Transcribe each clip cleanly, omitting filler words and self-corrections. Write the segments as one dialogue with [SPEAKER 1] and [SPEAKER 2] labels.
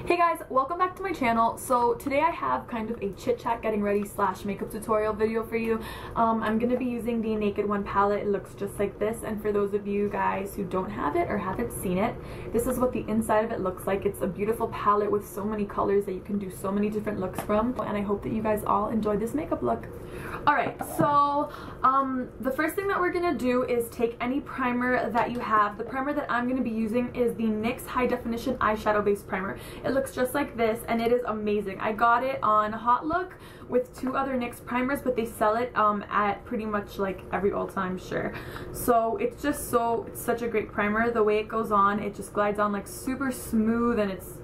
[SPEAKER 1] Hey guys, welcome back to my channel. So today I have kind of a chit chat getting ready / makeup tutorial video for you. I'm going to be using the Naked One palette. It looks just like this, and for those of you guys who don't have it or haven't seen it, this is what the inside of it looks like. It's a beautiful palette with so many colors that you can do so many different looks from, and I hope that you guys all enjoy this makeup look. Alright, so the first thing that we're going to do is take any primer that you have. The primer that I'm going to be using is the NYX High Definition Eyeshadow Base Primer. It looks just like this and it is amazing. I got it on Hot Look with two other NYX primers, but they sell it at pretty much like every Ulta, I'm sure. So it's just it's such a great primer. The way it goes on, it just glides on like super smooth and it's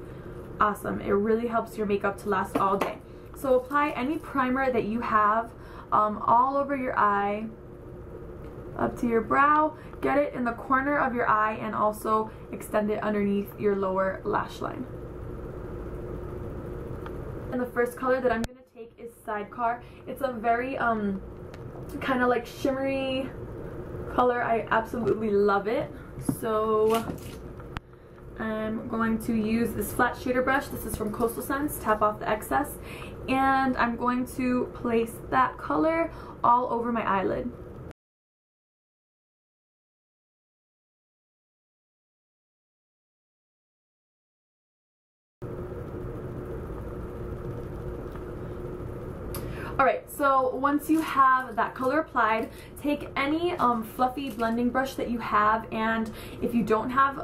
[SPEAKER 1] awesome. It really helps your makeup to last all day. So apply any primer that you have all over your eye, up to your brow. Get it in the corner of your eye and also extend it underneath your lower lash line. And the first color that I'm going to take is Sidecar. It's a very kind of like shimmery color. I absolutely love it. So I'm going to use this flat shader brush. This is from Coastal Scents. Tap off the excess. And I'm going to place that color all over my eyelid. Alright, so once you have that color applied, take any fluffy blending brush that you have, and if you don't have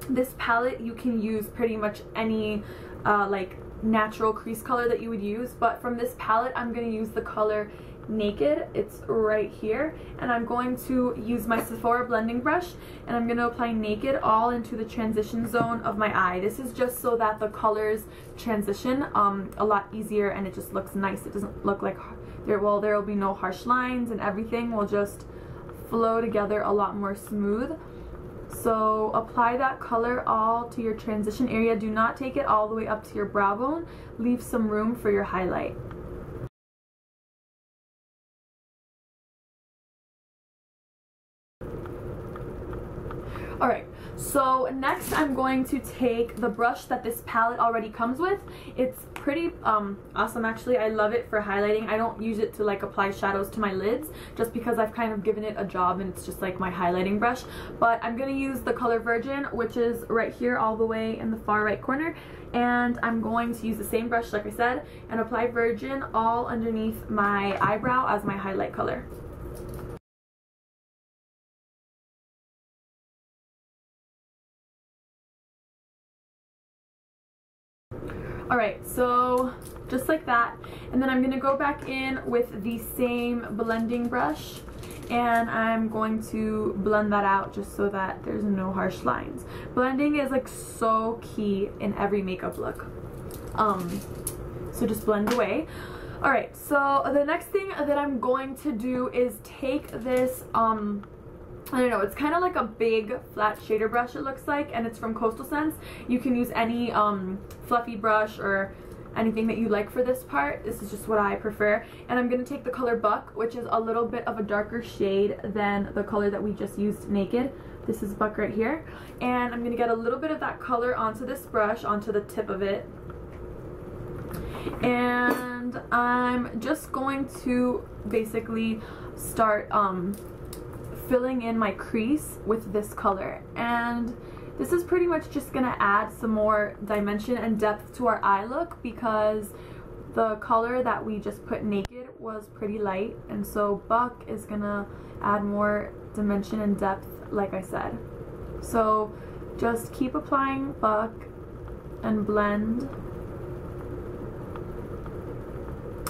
[SPEAKER 1] this palette, you can use pretty much any like natural crease color that you would use, but from this palette I'm going to use the color Naked. It's right here, and I'm going to use my Sephora blending brush and I'm going to apply Naked all into the transition zone of my eye. This is just so that the colors transition a lot easier and it just looks nice. It doesn't look like there will be no harsh lines, and everything will just flow together a lot more smooth. So apply that color all to your transition area. Do not take it all the way up to your brow bone. Leave some room for your highlight. Alright, so next I'm going to take the brush that this palette already comes with. It's pretty awesome actually. I love it for highlighting. I don't use it to like apply shadows to my lids just because I've kind of given it a job and it's just like my highlighting brush. But I'm going to use the color Virgin, which is right here all the way in the far right corner. And I'm going to use the same brush like I said and apply Virgin all underneath my eyebrow as my highlight color. Alright, so just like that, and then I'm going to go back in with the same blending brush and I'm going to blend that out just so that there's no harsh lines. Blending is like so key in every makeup look. So just blend away. Alright, so the next thing that I'm going to do is take this I don't know, it's kind of like a big flat shader brush it looks like, and it's from Coastal Scents. You can use any fluffy brush or anything that you like for this part. This is just what I prefer. And I'm going to take the color Buck, which is a little bit of a darker shade than the color that we just used Naked. This is Buck right here. And I'm going to get a little bit of that color onto this brush, onto the tip of it. And I'm just going to basically start filling in my crease with this color, and this is pretty much just gonna add some more dimension and depth to our eye look because the color that we just put Naked was pretty light, and so Buck is gonna add more dimension and depth like I said. So just keep applying Buck and blend,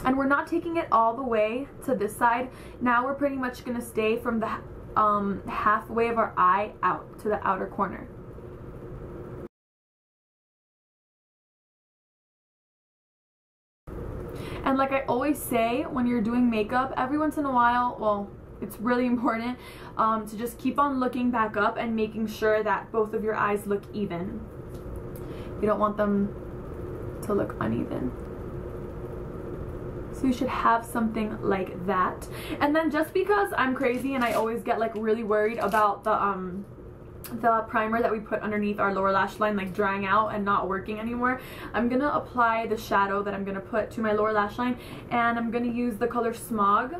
[SPEAKER 1] and we're not taking it all the way to this side. Now we're pretty much gonna stay from the halfway of our eye out to the outer corner. And like I always say, when you're doing makeup, every once in a while, well, it's really important to just keep on looking back up and making sure that both of your eyes look even. You don't want them to look uneven. So you should have something like that. And then just because I'm crazy and I always get like really worried about the the primer that we put underneath our lower lash line like drying out and not working anymore, I'm gonna apply the shadow that I'm gonna put to my lower lash line, and I'm gonna use the color Smog,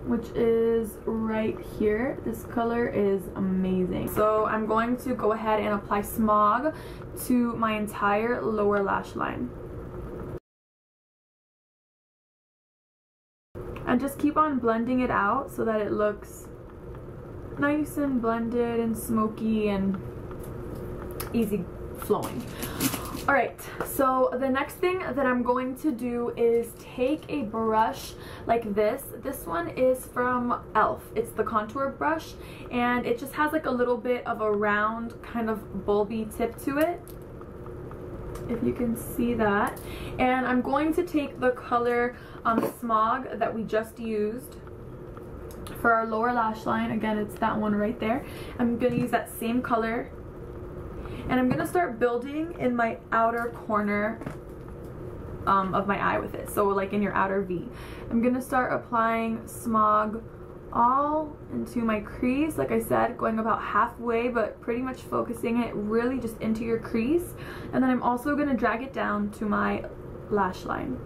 [SPEAKER 1] which is right here. This color is amazing. So I'm going to go ahead and apply Smog to my entire lower lash line. And just keep on blending it out so that it looks nice and blended and smoky and easy flowing. Alright, so the next thing that I'm going to do is take a brush like this. This one is from e.l.f. It's the contour brush, and it just has like a little bit of a round kind of bulby tip to it, if you can see that. And I'm going to take the color Smog that we just used for our lower lash line. Again, it's that one right there. I'm going to use that same color, and I'm going to start building in my outer corner of my eye with it. So like in your outer V. I'm going to start applying Smog all into my crease, like I said, going about halfway, but pretty much focusing it really just into your crease. And then I'm also going to drag it down to my lash line.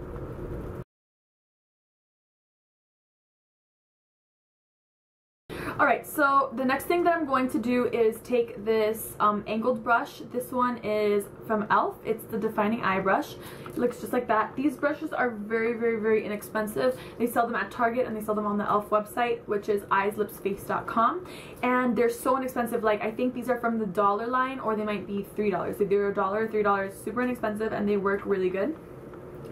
[SPEAKER 1] Alright, so the next thing that I'm going to do is take this angled brush. This one is from e.l.f. It's the Defining Eye Brush. It looks just like that. These brushes are very, very, very inexpensive. They sell them at Target, and they sell them on the e.l.f. website, which is eyeslipsface.com. And they're so inexpensive. Like, I think these are from the dollar line, or they might be $3. If they're $1 or $3, super inexpensive, and they work really good.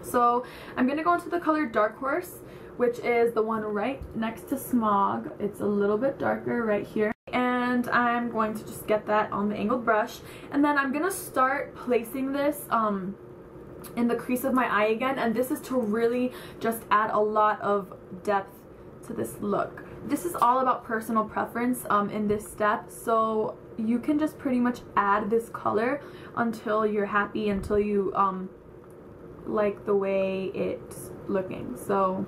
[SPEAKER 1] So I'm going to go into the color Dark Horse, which is the one right next to Smog. It's a little bit darker right here. And I'm going to just get that on the angled brush. And then I'm going to start placing this in the crease of my eye again. And this is to really just add a lot of depth to this look. This is all about personal preference in this step. So you can just pretty much add this color until you're happy, until you like the way it's looking. So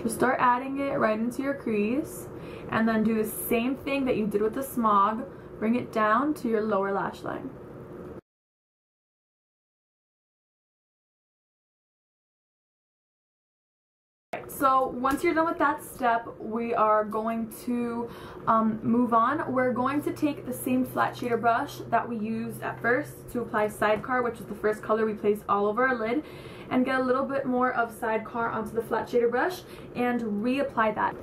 [SPEAKER 1] just start adding it right into your crease, and then do the same thing that you did with the Smog. Bring it down to your lower lash line. So once you're done with that step, we are going to move on. We're going to take the same flat shader brush that we used at first to apply Sidecar, which is the first color we placed all over our lid, and get a little bit more of Sidecar onto the flat shader brush and reapply that.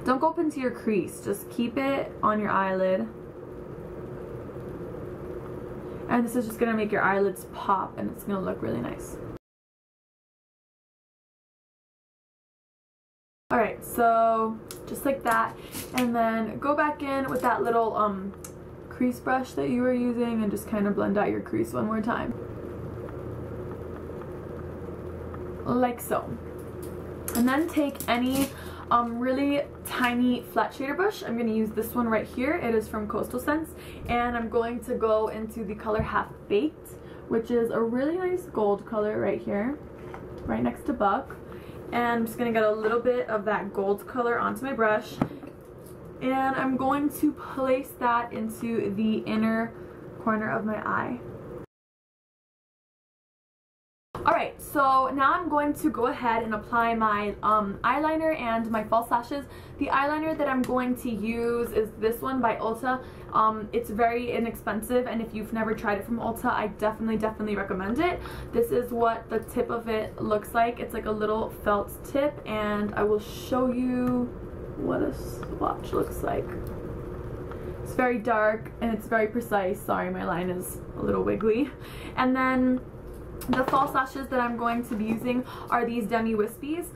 [SPEAKER 1] Don't go up into your crease, just keep it on your eyelid. And this is just going to make your eyelids pop, and it's going to look really nice. Alright, so just like that, and then go back in with that little crease brush that you were using and just kind of blend out your crease one more time. Like so. And then take any really tiny flat shader brush. I'm going to use this one right here. It is from Coastal Scents, and I'm going to go into the color Half Baked, which is a really nice gold color right here, right next to Buck. And I'm just going to get a little bit of that gold color onto my brush, and I'm going to place that into the inner corner of my eye. Alright, so now I'm going to go ahead and apply my eyeliner and my false lashes. The eyeliner that I'm going to use is this one by Ulta. It's very inexpensive, and if you've never tried it from Ulta, I definitely recommend it. This is what the tip of it looks like. It's like a little felt tip, and I will show you what a swatch looks like. It's very dark and it's very precise. Sorry, my line is a little wiggly. And then the false lashes that I'm going to be using are these Demi Wispies.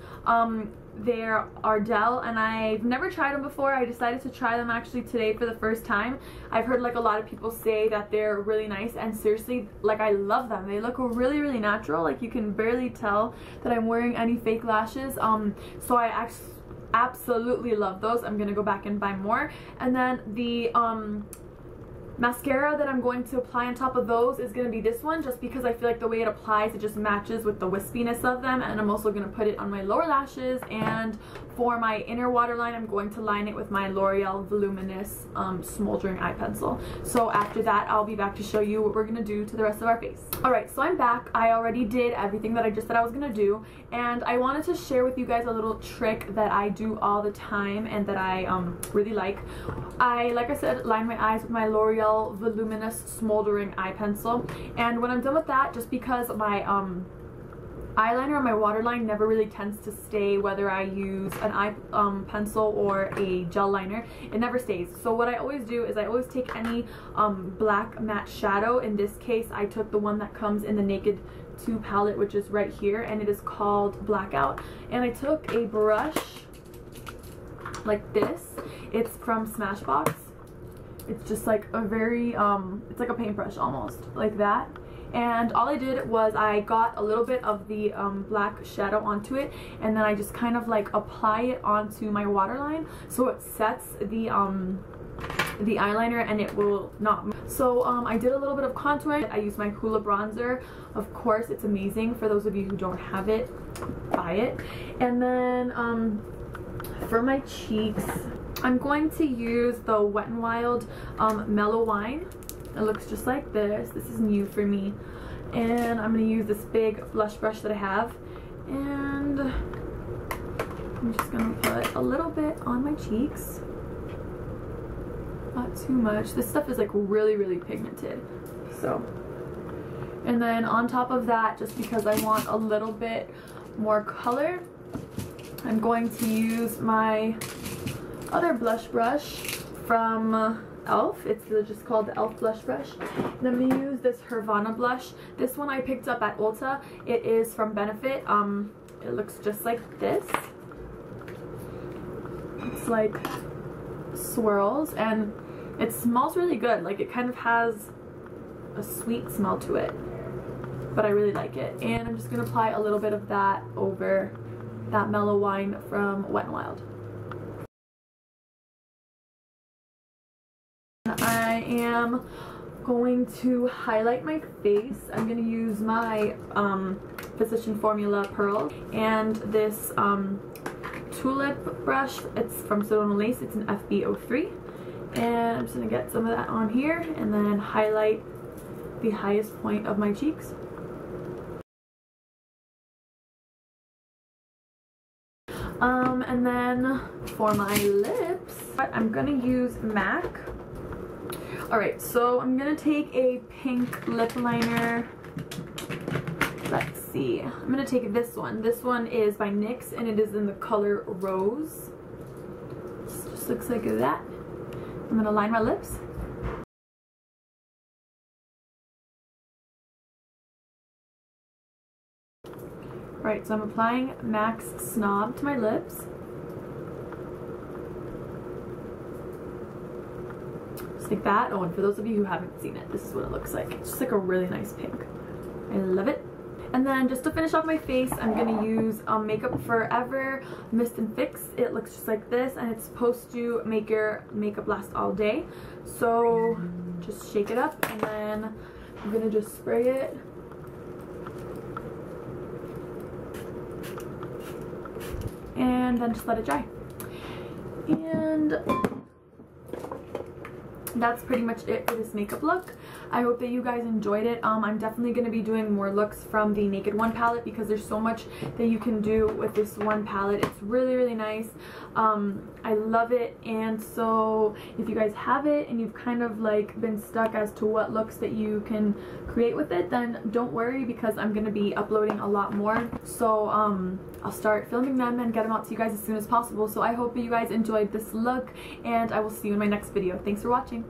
[SPEAKER 1] They're Ardell, and I've never tried them before. I decided to try them actually today for the first time. I've heard like a lot of people say that they're really nice, and seriously, like, I love them. They look really natural. Like, you can barely tell that I'm wearing any fake lashes. So I absolutely love those. I'm gonna go back and buy more. And then the mascara that I'm going to apply on top of those is going to be this one, just because I feel like the way it applies, it just matches with the wispiness of them. And I'm also going to put it on my lower lashes, and for my inner waterline I'm going to line it with my L'Oreal Voluminous Smoldering Eye Pencil. So after that I'll be back to show you what we're going to do to the rest of our face. Alright, so I'm back. I already did everything that I just said I was going to do, and I wanted to share with you guys a little trick that I do all the time and that I really like. Like I said, line my eyes with my L'Oreal Voluminous Smoldering Eye Pencil, and when I'm done with that, just because my eyeliner on my waterline never really tends to stay, whether I use an eye pencil or a gel liner, it never stays. So what I always do is I always take any black matte shadow. In this case I took the one that comes in the Naked 2 palette, which is right here, and it is called Blackout, and I took a brush like this. It's from Smashbox. It's just like a very it's like a paintbrush almost, like that. And all I did was I got a little bit of the black shadow onto it, and then I just kind of like apply it onto my waterline so it sets the eyeliner and it will not move. So I did a little bit of contouring. I used my Hoola bronzer. Of course, it's amazing. For those of you who don't have it, buy it. And then for my cheeks, I'm going to use the Wet n Wild Mellow Wine. It looks just like this. This is new for me. And I'm going to use this big blush brush that I have. And I'm just going to put a little bit on my cheeks. Not too much. This stuff is like really, really pigmented. So, and then on top of that, just because I want a little bit more color, I'm going to use my other blush brush from e.l.f. It's just called the e.l.f. blush brush. And I'm going to use this Hervana blush. This one I picked up at Ulta. It is from Benefit. It looks just like this. It's like swirls, and it smells really good. Like, it kind of has a sweet smell to it, but I really like it. And I'm just going to apply a little bit of that over that Mellow Wine from Wet n Wild. I am going to highlight my face. I'm going to use my Physician Formula Pearl and this tulip brush. It's from Sedona Lace. It's an FB03, and I'm just going to get some of that on here and then highlight the highest point of my cheeks. And then for my lips, I'm going to use MAC. Alright, so I'm going to take a pink lip liner. Let's see. I'm going to take this one. This one is by NYX, and it is in the color Rose. This just looks like that. I'm going to line my lips. Alright, so I'm applying MAC's Snob to my lips. Just like that. Oh, and for those of you who haven't seen it, this is what it looks like. It's just like a really nice pink. I love it. And then just to finish off my face, I'm going to use Makeup Forever Mist and Fix. It looks just like this, and it's supposed to make your makeup last all day. So just shake it up, and then I'm going to just spray it. And then just let it dry. And that's pretty much it for this makeup look. I hope that you guys enjoyed it. I'm definitely going to be doing more looks from the Naked One palette because there's so much that you can do with this one palette. It's really, really nice. I love it, and so if you guys have it and you've kind of like been stuck as to what looks that you can create with it, then don't worry, because I'm going to be uploading a lot more. So I'll start filming them and get them out to you guys as soon as possible. So I hope that you guys enjoyed this look, and I will see you in my next video. Thanks for watching.